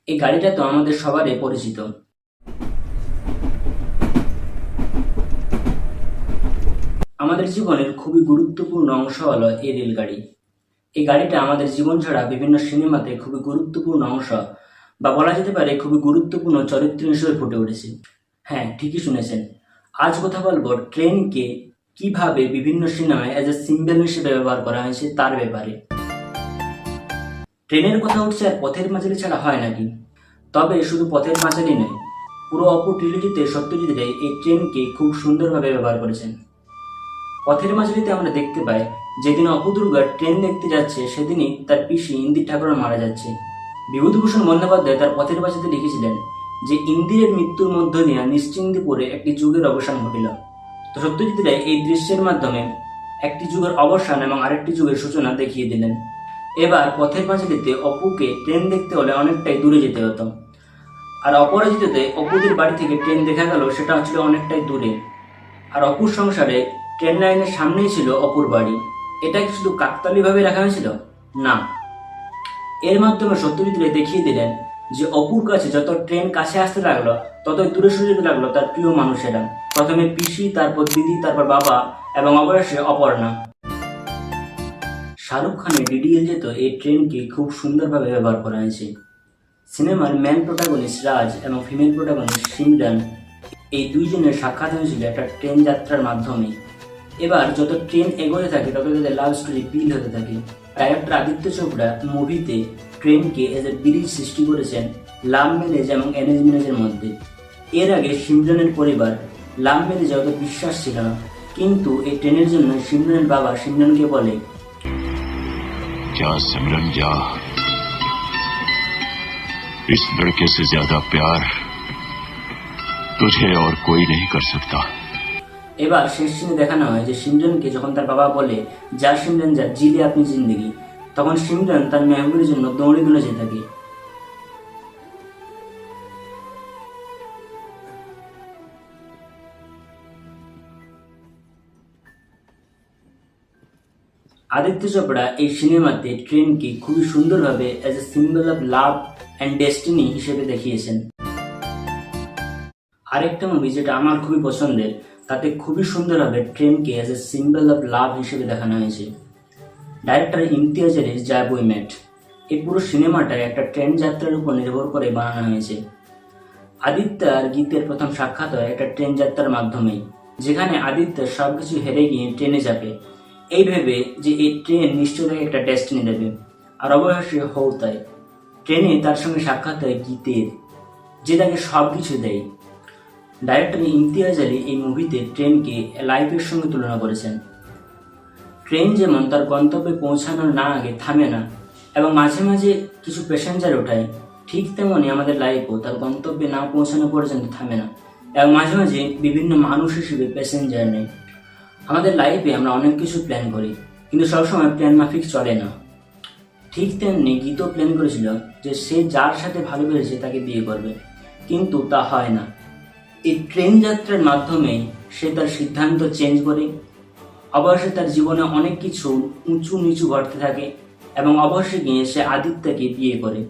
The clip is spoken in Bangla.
এই গাড়িটা তো আমাদের সবারই পরিচিত। আমাদের জীবনের খুবই গুরুত্বপূর্ণ অংশ হলো এই রেলগাড়ি। এই গাড়িটা আমাদের জীবন ছাড়া বিভিন্ন সিনেমাতে খুবই গুরুত্বপূর্ণ অংশ বা বলা যেতে পারে খুবই গুরুত্বপূর্ণ চরিত্র হিসেবে ফুটে উঠেছে। হ্যাঁ, ঠিকই শুনেছেন। আজ কথা বলবো ট্রেনকে কিভাবে বিভিন্ন সিনেমায় অ্যাজ এ সিম্বল হিসেবে ব্যবহার করা হয়েছে তার ব্যাপারে। ট্রেনের কথা উঠছে আর পথের পাঁচালী ছাড়া হয় নাকি? তবে শুধু পথের পাঁচালী নয়, পুরো অপু ট্রিলজিতে সত্যজিৎ রে এই ট্রেনকে খুব সুন্দরভাবে ব্যবহার করেছেন। পথের পাঁচালীতে আমরা দেখতে পাই যেদিন অপু দুর্গা ট্রেন দেখতে যাচ্ছে সেদিনই তার পিসি ইন্দির ঠাকুর মারা যাচ্ছে। বিভূতিভূষণ বন্দ্যোপাধ্যায় তার পথের পাঁচালীতে লিখেছিলেন যে ইন্দিরের মৃত্যুর মধ্য দিয়ে নিশ্চিন্দিপুরে একটি যুগের অবসান ঘটিল। তো সত্যজিৎ রায় এই দৃশ্যের মাধ্যমে একটি যুগের অবসান এবং আরেকটি যুগের সূচনা দেখিয়ে দিলেন। এবার পথের পাঁচালীতে অপুকে ট্রেন দেখতে হলে অনেকটাই দূরে যেতে হতো, আর অপরাজিততে অপুদের বাড়ি থেকে ট্রেন দেখা গেল সেটা ছিল অনেকটাই দূরে। আর অপুর সংসারে ট্রেন লাইনের সামনেই ছিল অপুর বাড়ি। এটা কি শুধু কাকতালীয়ভাবে রাখা হয়েছিল? না, এর মাধ্যমে সত্যজিৎ রে দেখিয়ে দিলেন যে অপুর কাছে যত ট্রেন কাছে আসতে লাগলো ততই দূরে সরে যেতে লাগলো তার প্রিয় মানুষেরা। প্রথমে পিসি, তারপর দিদি, তারপর বাবা এবং অবশেষে অপর্ণা। শাহরুখ খানের ডিডিএলজে তো এই ট্রেনকে খুব সুন্দরভাবে ব্যবহার করা হয়েছে। সিনেমার ম্যান প্রোটাগনিস্ট রাজ এবং ফিমেল প্রোটাগনিস্ট সিমরান, এই দুইজনের সাক্ষাৎ হয়েছিল একটা ট্রেন যাত্রার মাধ্যমে। এবার যত ট্রেন এগোতে থাকে তত তাদের লাভ স্টোরি বিল হতে থাকে। ডাইরেক্টর আদিত্য চোপড়া মুভিতে ট্রেনকে এজ এ ব্রিজ সৃষ্টি করেছেন লাভ ম্যারেজ এবং অ্যারেঞ্জ ম্যারেজের মধ্যে। এর আগে সিমরানের পরিবার লাভ ম্যারেজে অত বিশ্বাস ছিল না, কিন্তু এই ট্রেনের জন্য সিমরানের বাবা সিমরানকে বলে, क्या सिमरन जा, इस लड़के से ज्यादा प्यार तुझे और कोई नहीं कर सकता। এবার শেষ সিনে দেখানো হয় যে সিমরানকে যখন তার বাবা বলে যা সিমরান যা, জিলে আপনি জিন্দগি, তখন সিমরান তার মেহবুবের জন্য দৌড়ে দৌড়ে যেতে থাকে। আদিত্য চোপড়া এই সিনেমাতে ট্রেনকে খুবই সুন্দরভাবে as a symbol of love and destiny হিসেবে দেখিয়েছেন। আরেকটা মুভি যেটা আমার খুবই পছন্দের, তাতে খুবই সুন্দরভাবে ট্রেনকে as a symbol of love হিসেবে দেখানো হয়েছে। ডাইরেক্টর ইমতিয়াজ আলীর যা বই মেট, এই পুরো সিনেমাটা একটা ট্রেন যাত্রার উপর নির্ভর করে বানানো হয়েছে। আদিত্য আর গীতের প্রথম সাক্ষাৎ হয় একটা ট্রেন যাত্রার মাধ্যমেই, যেখানে আদিত্য সবকিছু হেরে গিয়ে ট্রেনে যাবে এই ভেবে যে এই ট্রেন নিশ্চয় তাকে একটা ডেস্টিনি দেবে। আর অবশেষে হও তাই, ট্রেনে তার সঙ্গে সাক্ষাৎ হয় গীতের, যে তাকে সবকিছু দেয়। ডাইরেক্টর ইমতিয়াজ আলী এই মুভিতে ট্রেনকে লাইফের সঙ্গে তুলনা করেছেন। ট্রেন যেমন তার গন্তব্যে পৌঁছানোর না আগে থামে না এবং মাঝে মাঝে কিছু প্যাসেঞ্জার ওঠায়, ঠিক তেমনই আমাদের লাইফও তার গন্তব্যে না পৌঁছানো পর্যন্ত থামে না এবং মাঝে মাঝে বিভিন্ন মানুষ হিসেবে প্যাসেঞ্জার নেয়। আমাদের লাইফে আমরা অনেক কিছু প্ল্যান করি, কিন্তু সবসময় প্ল্যান মাফিক চলে না। ঠিক তেমনি গীতও প্ল্যান করেছিল যে সে যার সাথে ভালোবেসেছে তাকে বিয়ে করবে, কিন্তু তা হয় না। এই ট্রেন যাত্রার মাধ্যমে সে তার সিদ্ধান্ত চেঞ্জ করে। অবশ্যই তার জীবনে অনেক কিছু উঁচু নিচু ঘটতে থাকে এবং অবশ্যই গিয়ে সে আদিত্যকে বিয়ে করে।